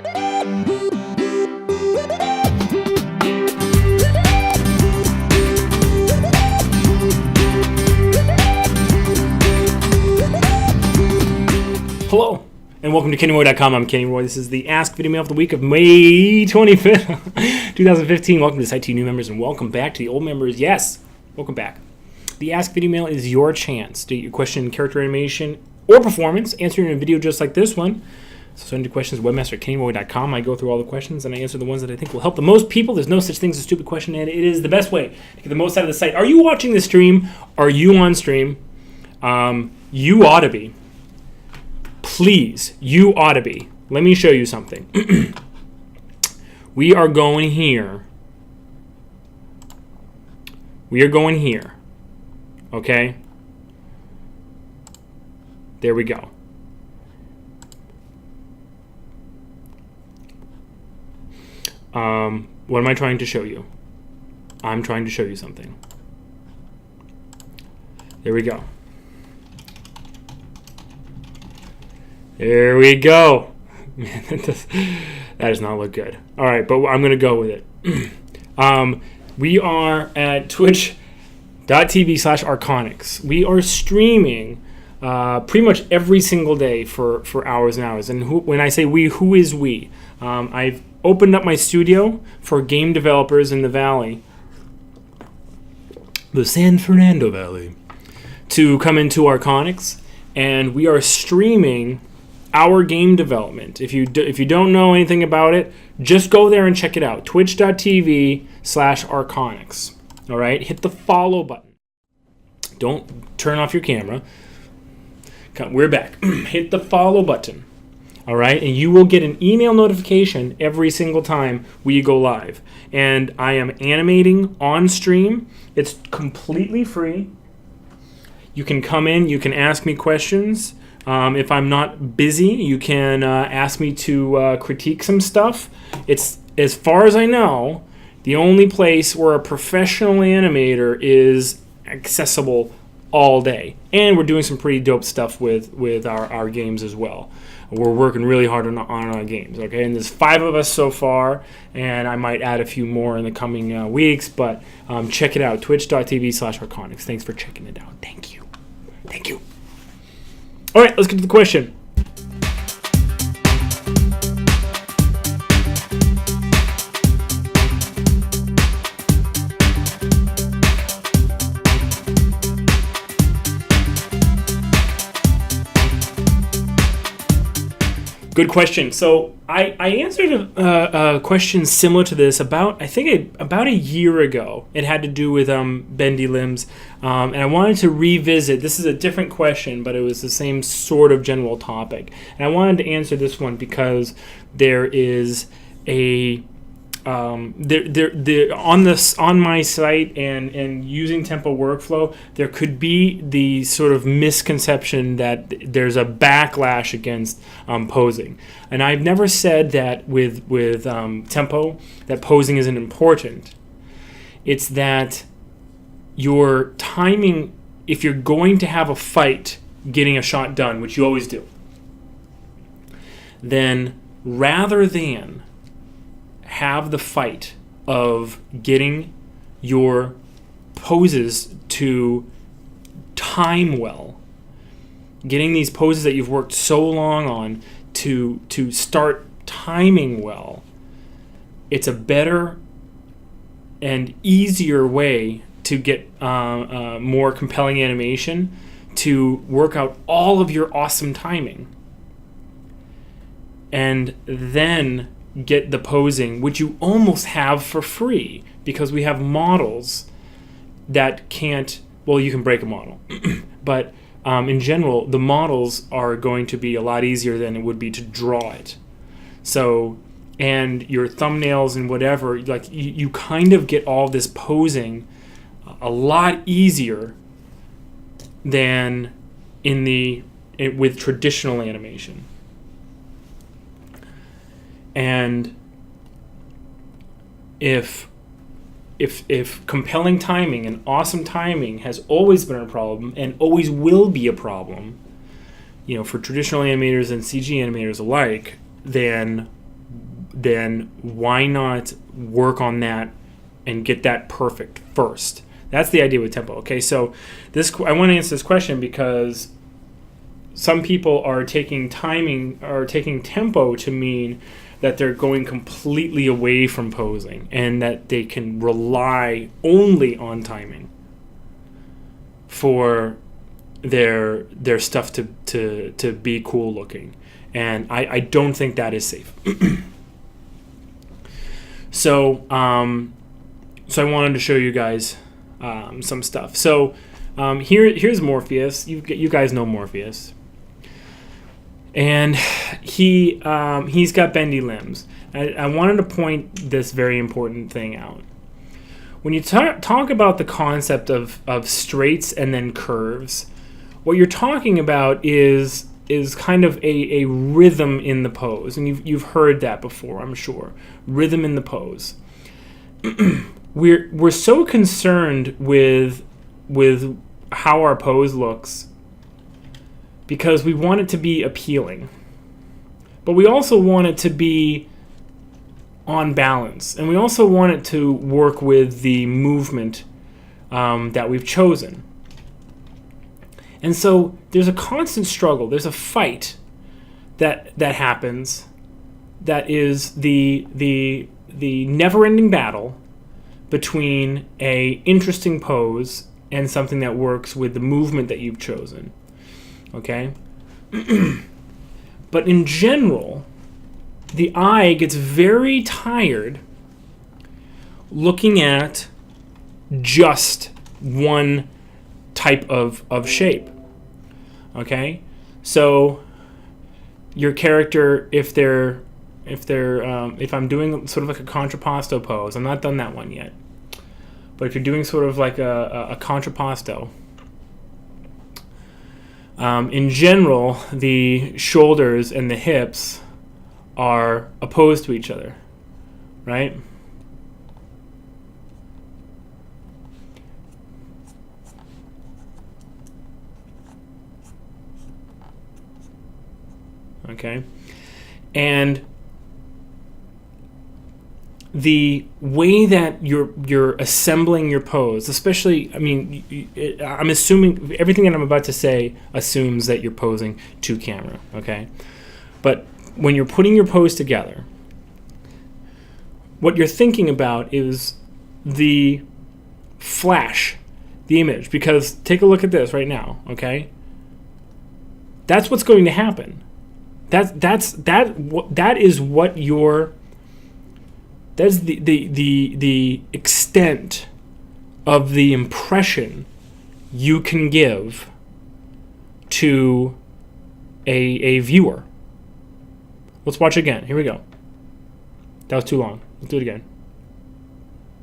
Hello, and welcome to KennyRoy.com. I'm Kenny Roy. This is the Ask Video Mail of the week of May 25th, 2015. Welcome to Site T new members, and welcome back to the old members. Yes, welcome back. The Ask Video Mail is your chance to get your question in character animation or performance, answering in a video just like this one. So send your questions to webmaster at KennyRoy.com. I go through all the questions, and I answer the ones that I think will help the most people. There's no such thing as a stupid question, and it is the best way to get the most out of the site. Are you watching the stream? Are you on stream? You ought to be. Please, you ought to be. Let me show you something. We are going here. We are going here. Okay? There we go. What am I trying to show you? I'm trying to show you something. There we go. There we go. Man, that does not look good. All right, but I'm going to go with it. We are at twitch.tv/Arconics. We are streaming pretty much every single day for hours and hours. And when I say we, who is we? I've opened up my studio for game developers in the Valley, the San Fernando Valley, to come into Arconics, and we are streaming our game development. If you don't know anything about it, just go there and check it out. Twitch.tv/Arconics. All right, hit the follow button. Don't turn off your camera. We're back. Hit the follow button. All right, and you will get an email notification every single time we go live. And I am animating on stream. It's completely free. You can come in. You can ask me questions. If I'm not busy, you can ask me to critique some stuff. It's, as far as I know, the only place where a professional animator is accessible all day. And we're doing some pretty dope stuff with our games as well. We're working really hard on our games, okay? And there's 5 of us so far, and I might add a few more in the coming weeks, but check it out, twitch.tv/Arconics. Thanks for checking it out. Thank you. Thank you. All right, let's get to the question. Good question. So I answered a question similar to this about a year ago. It had to do with bendy limbs, and I wanted to revisit. This is a different question, but it was the same sort of general topic. And I wanted to answer this one because there is a on my site and using Tempo Workflow, there could be the sort of misconception that there's a backlash against posing. And I've never said that with Tempo that posing isn't important. It's that your timing, if you're going to have a fight getting a shot done, which you always do, then rather than have the fight of getting your poses to time well, getting these poses that you've worked so long on to start timing well, it's a better and easier way to get more compelling animation, to work out all of your awesome timing, and then get the posing, which you almost have for free, because we have models that can't, well, you can break a model, but in general, the models are going to be a lot easier than it would be to draw it. So, and your thumbnails and whatever, like you kind of get all this posing a lot easier than with traditional animation. And if compelling timing and awesome timing has always been a problem and always will be a problem, for traditional animators and CG animators alike, then then why not work on that and get that perfect first? That's the idea with tempo. Okay, so I want to answer this question because some people are taking tempo to mean that they're going completely away from posing and that they can rely only on timing for their stuff to be cool looking. And I don't think that is safe. So I wanted to show you guys some stuff. So here's Morpheus. You guys know Morpheus. And he's got bendy limbs. I wanted to point this very important thing out. When you talk about the concept of straights and then curves, what you're talking about is kind of a rhythm in the pose, and you've heard that before, I'm sure. Rhythm in the pose. We're so concerned with how our pose looks because we want it to be appealing, but we also want it to be on balance, and we also want it to work with the movement that we've chosen. And so there's a constant struggle. There's a fight that happens. That is the never-ending battle between a interesting pose and something that works with the movement that you've chosen. Okay? But in general, the eye gets very tired looking at just one type of shape. Okay? So your character, if I'm doing sort of like a contrapposto pose, I'm not done that one yet, but if you're doing sort of like a contrapposto, in general, the shoulders and the hips are opposed to each other, right? Okay, and the way that you're assembling your pose, especially, I mean, I'm assuming everything that I'm about to say assumes that you're posing to camera, okay? But when you're putting your pose together, what you're thinking about is the flash, the image, because take a look at this right now, okay? That's what's going to happen. That's the extent of the impression you can give to a viewer. Let's watch again. Here we go. That was too long. Let's do it again.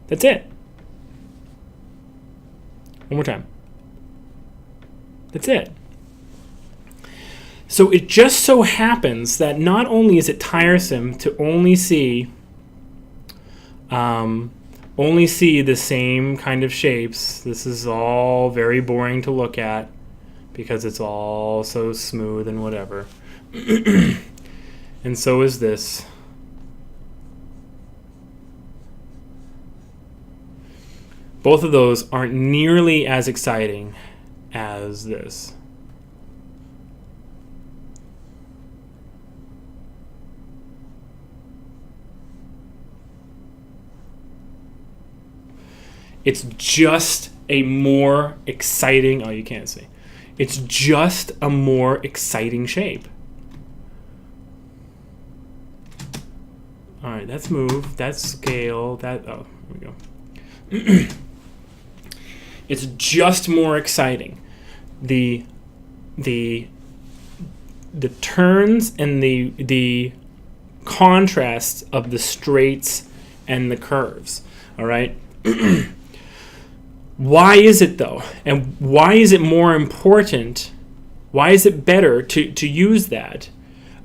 That's it. One more time. That's it. So it just so happens that not only is it tiresome to only see the same kind of shapes. This is all very boring to look at because it's all so smooth and whatever. And so is this. Both of those aren't nearly as exciting as this. It's just a more exciting, oh, you can't see. It's just a more exciting shape. All right, that's move, that's scale, oh, here we go. It's just more exciting. The turns and the contrasts of the straights and the curves, all right? Why is it though? And why is it more important? Why is it better to use that?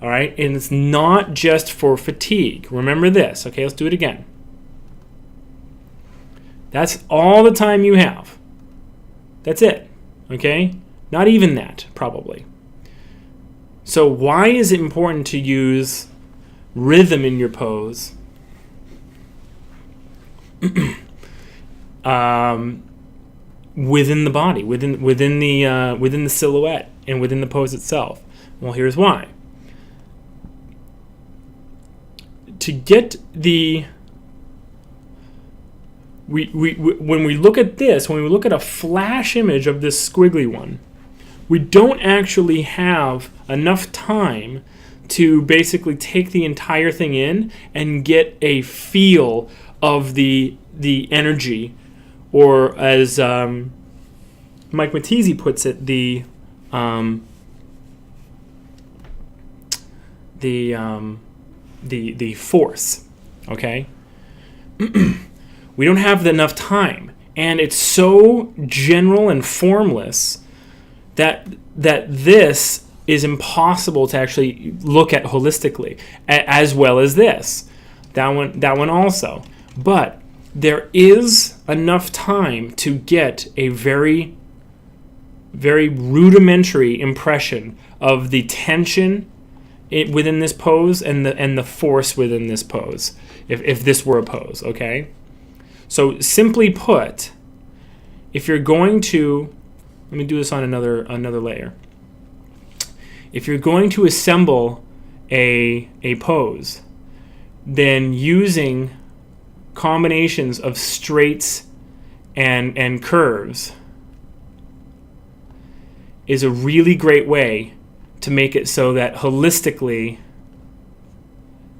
All right, and it's not just for fatigue. Remember this. Okay, let's do it again. That's all the time you have. That's it. Okay, not even that probably. So why is it important to use rhythm in your pose, within the body, within the silhouette, and within the pose itself. Well, here's why. To get the when we look at this, when we look at a flash image of this squiggly one, we don't actually have enough time to basically take the entire thing in and get a feel of the energy, or as Mike Mattiese puts it, the force. Okay. We don't have enough time, and it's so general and formless that this is impossible to actually look at holistically, as well as this. That one also. But there is enough time to get a very, very rudimentary impression of the tension within this pose and the force within this pose, if this were a pose, okay? So simply put, if you're going to, let me do this on another layer. If you're going to assemble a pose, then using combinations of straights and curves is a really great way to make it so that holistically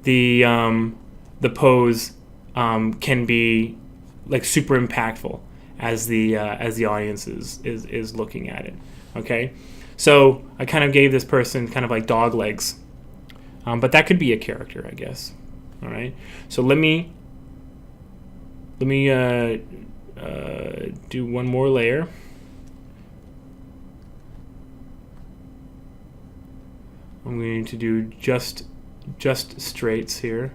the pose can be like super impactful as the audience is looking at it. Okay, so I kind of gave this person kind of like dog legs, but that could be a character, I guess. All right, so let me do one more layer. I'm going to do just straights here,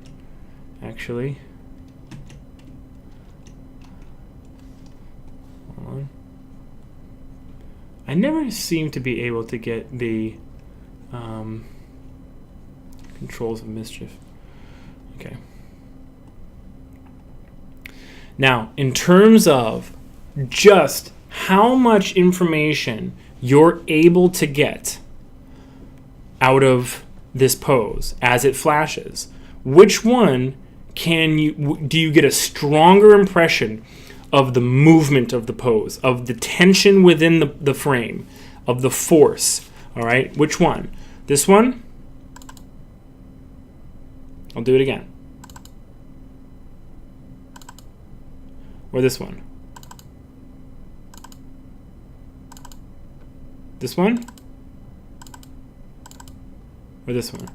actually. Hold on. I never seem to be able to get the controls of mischief. Okay. Now, in terms of just how much information you're able to get out of this pose as it flashes, which one do you get a stronger impression of the movement of the pose, of the tension within the frame, of the force? All right, which one? This one? I'll do it again. Or this one? This one? Or this one?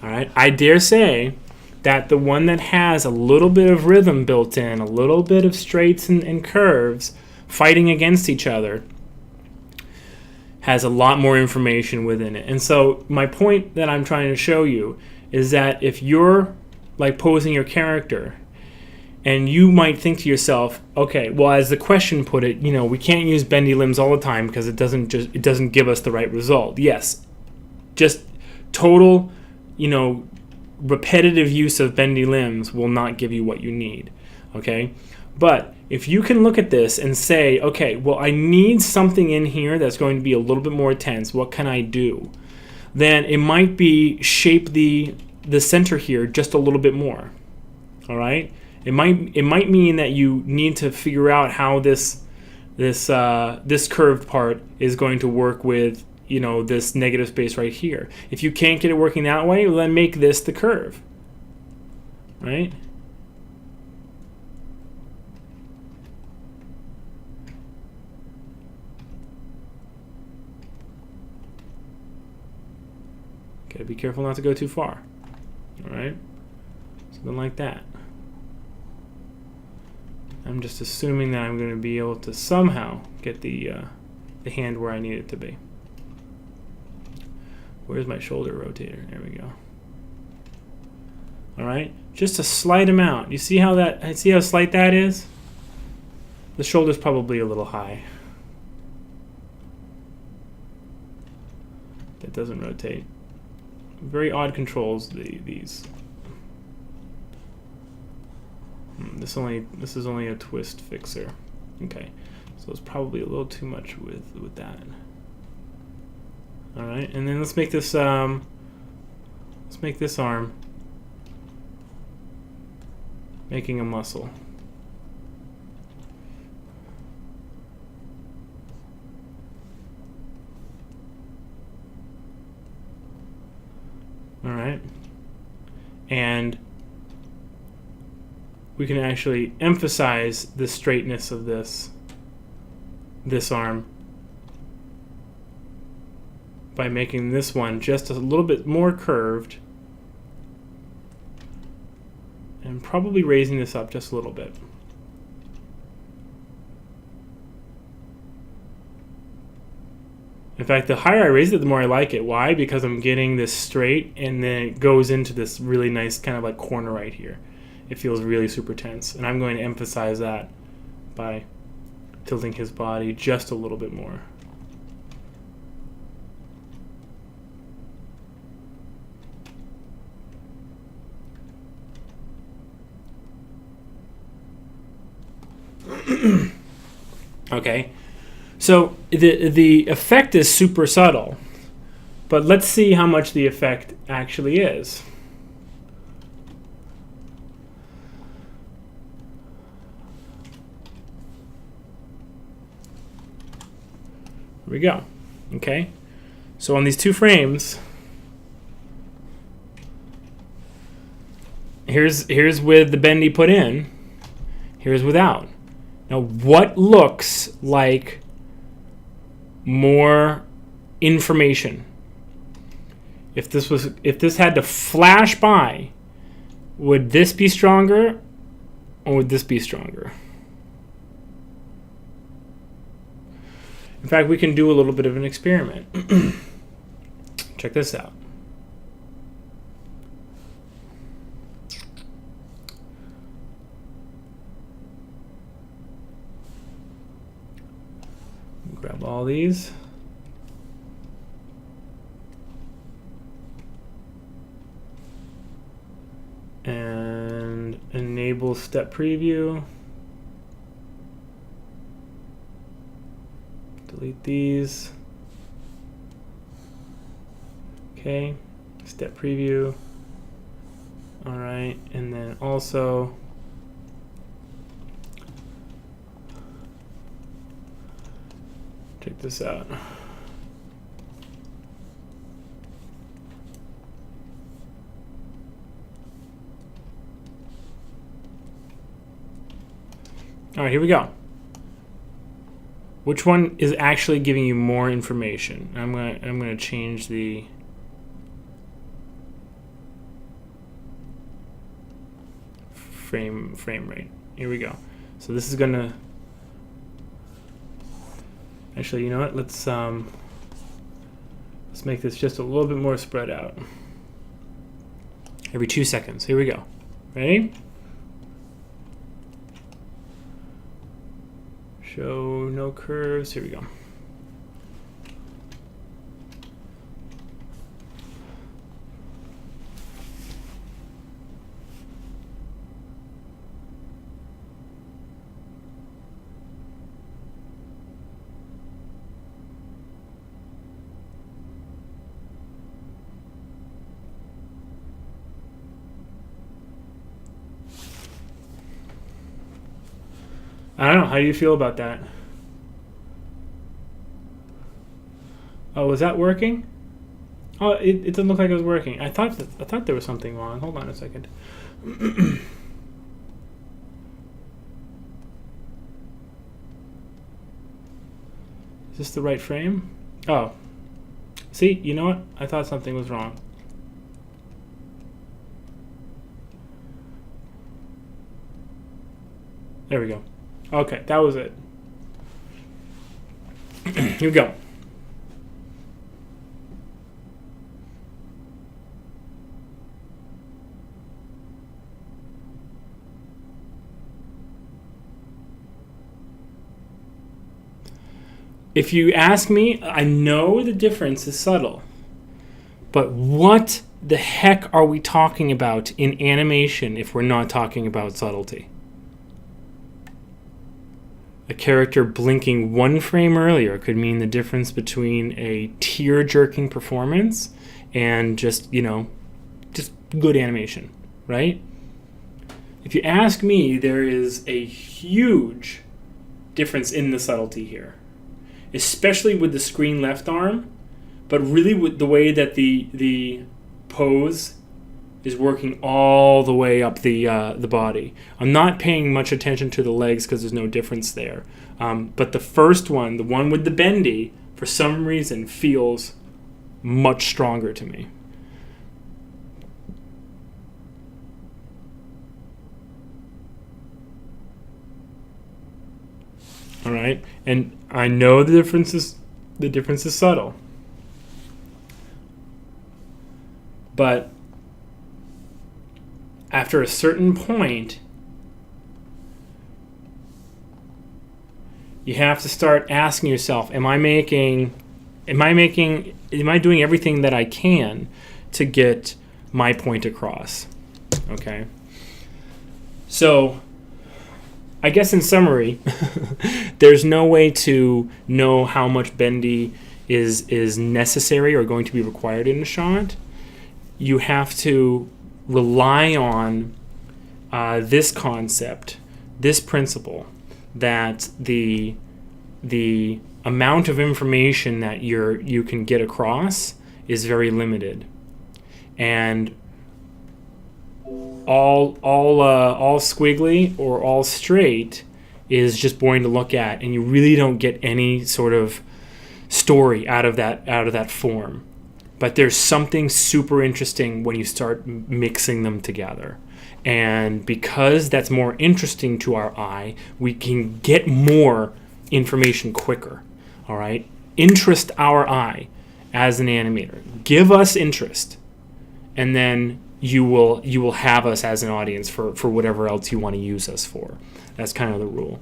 All right, I dare say that the one that has a little bit of rhythm built in, a little bit of straights and curves fighting against each other, has a lot more information within it. And so my point that I'm trying to show you is that if you're like posing your character, and you might think to yourself, okay, well, as the question put it, we can't use bendy limbs all the time because it doesn't give us the right result. Yes, just total, repetitive use of bendy limbs will not give you what you need, okay? But if you can look at this and say, okay, well, I need something in here that's going to be a little bit more tense. What can I do? Then it might be shape the center here just a little bit more, all right? It might mean that you need to figure out how this curved part is going to work with this negative space right here. If you can't get it working that way, well, then make this the curve, right? Okay, be careful not to go too far. All right, something like that. I'm just assuming that I'm going to be able to somehow get the hand where I need it to be. Where's my shoulder rotator? There we go. All right, just a slight amount. You see how slight that is? The shoulder's probably a little high. That doesn't rotate. very odd controls, these. This is only a twist fixer. Okay, so it's probably a little too much with that. All right, and then let's make this arm making a muscle. All right, and we can actually emphasize the straightness of this arm by making this one just a little bit more curved and probably raising this up just a little bit. In fact, the higher I raise it, the more I like it. Why? Because I'm getting this straight, and then it goes into this really nice kind of like corner right here. It feels really super tense, and I'm going to emphasize that by tilting his body just a little bit more. Okay, so the effect is super subtle, but let's see how much the effect actually is. Here we go. Okay, so on these two frames, here's with the bendy put in, here's without. Now, what looks like more information? If this had to flash by, would this be stronger or would this be stronger? In fact, we can do a little bit of an experiment. Check this out. Grab all these. And enable step preview. Delete these. Okay, step preview. All right, and then also check this out. All right, here we go. Which one is actually giving you more information? I'm gonna change the frame rate. Here we go. So this is gonna actually, you know what? Let's make this just a little bit more spread out. Every 2 seconds. Here we go. Ready? Show no curves. Here we go. I don't know. How do you feel about that? Oh, was that working? Oh, it didn't look like it was working. I thought there was something wrong. Hold on a second. Is this the right frame? Oh. See, you know what? I thought something was wrong. There we go. Okay, that was it. Here we go. If you ask me, I know the difference is subtle, but what the heck are we talking about in animation if we're not talking about subtlety? A character blinking one frame earlier could mean the difference between a tear-jerking performance and just good animation, right? If you ask me, there is a huge difference in the subtlety here, especially with the screen left arm, but really with the way that the pose is working all the way up the body. I'm not paying much attention to the legs because there's no difference there. But the first one, the one with the bendy, for some reason feels much stronger to me. All right, and I know the difference is subtle, but after a certain point, you have to start asking yourself, am I doing everything that I can to get my point across? Okay. So, I guess in summary, there's no way to know how much bendy is necessary or going to be required in a shot. You have to rely on this concept, this principle, that the amount of information that you can get across is very limited, and all squiggly or all straight is just boring to look at, and you really don't get any sort of story out of that form. But there's something super interesting when you start mixing them together. And because that's more interesting to our eye, we can get more information quicker. All right? Interest our eye as an animator. Give us interest. And then you will have us as an audience for whatever else you want to use us for. That's kind of the rule.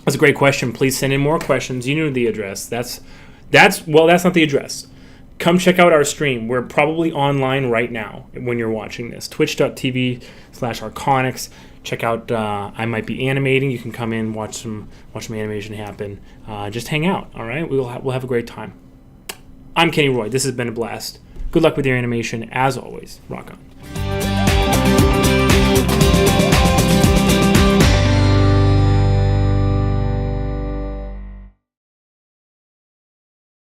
That's a great question. Please send in more questions. You know the address. That's not the address. Come check out our stream. We're probably online right now when you're watching this. Twitch.tv/Arconics. Check out I Might Be Animating. You can come in, watch some animation happen. Just hang out, all right? We'll have a great time. I'm Kenny Roy. This has been a blast. Good luck with your animation. As always, rock on.